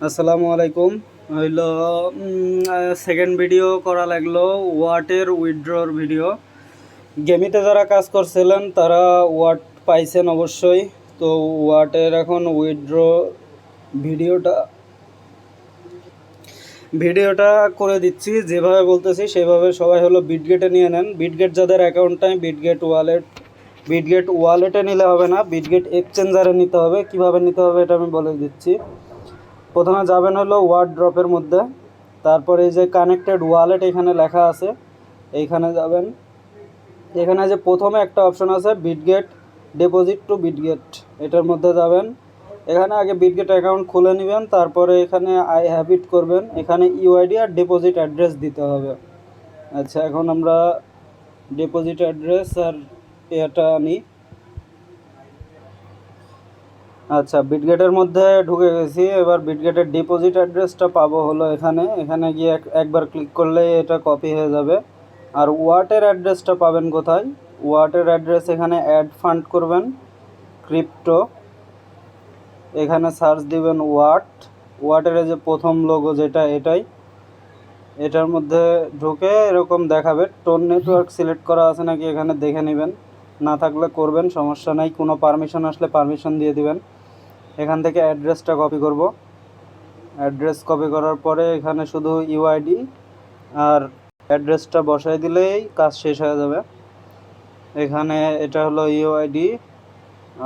আসসালামু আলাইকুম। হইল সেকেন্ড ভিডিও করা লাগলো ওয়াটের উইথড্রর ভিডিও। গেমিতে যারা কাজ করছিলেন তারা ওয়াট পাইছেন অবশ্যই। তো ওয়াটের এখন উইথড্র ভিডিওটা ভিডিওটা করে দিচ্ছি, যেভাবে বলতেছি সেভাবে সবাই হলো বিটগেটে নিয়ে নেন। বিটগেট যাদের অ্যাকাউন্ট নাই, বিটগেট ওয়ালেটে নিলে হবে না, বিটগেট এক্সচেঞ্জারে নিতে হবে। কিভাবে নিতে হবে এটা আমি বলে দিচ্ছি। প্রথমে যাবেন হলো ওয়াট ড্রপের মধ্যে, তারপরে এই যে কানেক্টেড ওয়ালেট এখানে লেখা আছে, এইখানে যাবেন। এখানে যে প্রথমে একটা অপশন আছে বিটগেট ডিপোজিট টু বিটগেট, এটার মধ্যে যাবেন। এখানে আগে বিটগেট অ্যাকাউন্ট খুলে নেবেন, তারপরে এখানে আই হ্যাভ ইট করবেন। এখানে ইউআইডি আর ডিপোজিট অ্যাড্রেস দিতে হবে। আচ্ছা, এখন আমরা ডিপোজিট অ্যাড্রেস আর এটা নিই। আচ্ছা, বিটগেটের মধ্যে ঢুকে গেছি। এবার বিটগেটের ডিপোজিট অ্যাড্রেসটা পাবো হলো এখানে। এখানে গিয়ে একবার ক্লিক করলেই এটা কপি হয়ে যাবে। আর ওয়াটের অ্যাড্রেসটা পাবেন কোথায়? ওয়াটের অ্যাড্রেস এখানে অ্যাড ফান্ড করবেন, ক্রিপ্টো, এখানে সার্চ দিবেন ওয়াটের যে প্রথম লোগো যেটা এটার মধ্যে ঢুকে এরকম দেখাবে। টোন নেটওয়ার্ক সিলেক্ট করা আছে নাকি এখানে দেখে নেবেন, না থাকলে করবেন, সমস্যা নাই। কোনো পারমিশন আসলে পারমিশন দিয়ে দিবেন। এখান থেকে অ্যাড্রেসটা কপি করব। অ্যাড্রেস কপি করার পরে এখানে শুধু ইউআইডি আর অ্যাড্রেসটা বসাই দিলেই কাজ শেষ হয়ে যাবে। এখানে এটা হলো ইউআইডি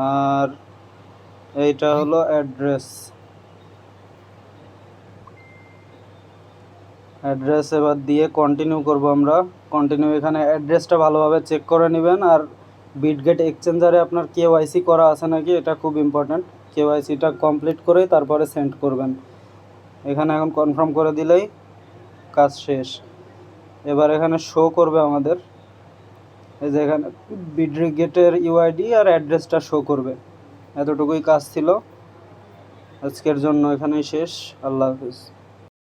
আর এইটা হলো অ্যাড্রেস। এবার দিয়ে কন্টিনিউ করব আমরা। কন্টিনিউ, এখানে অ্যাড্রেসটা ভালোভাবে চেক করে নেবেন। আর বিটগেট এক্সচেঞ্জারে আপনার কেওয়াইসি করা আছে নাকি এটা খুব ইম্পর্ট্যান্ট। কেওয়াইসিটা কমপ্লিট করে তারপরে সেন্ড করবেন। এখানে এখন কনফার্ম করে দিলেই কাজ শেষ। এবার এখানে শো করবে আমাদের, এই যে এখানে বিটগেটের ইউআইডি আর অ্যাড্রেসটা শো করবে। এতটুকুই কাজ ছিল আজকের জন্য, এখানেই শেষ। আল্লাহ হাফিজ।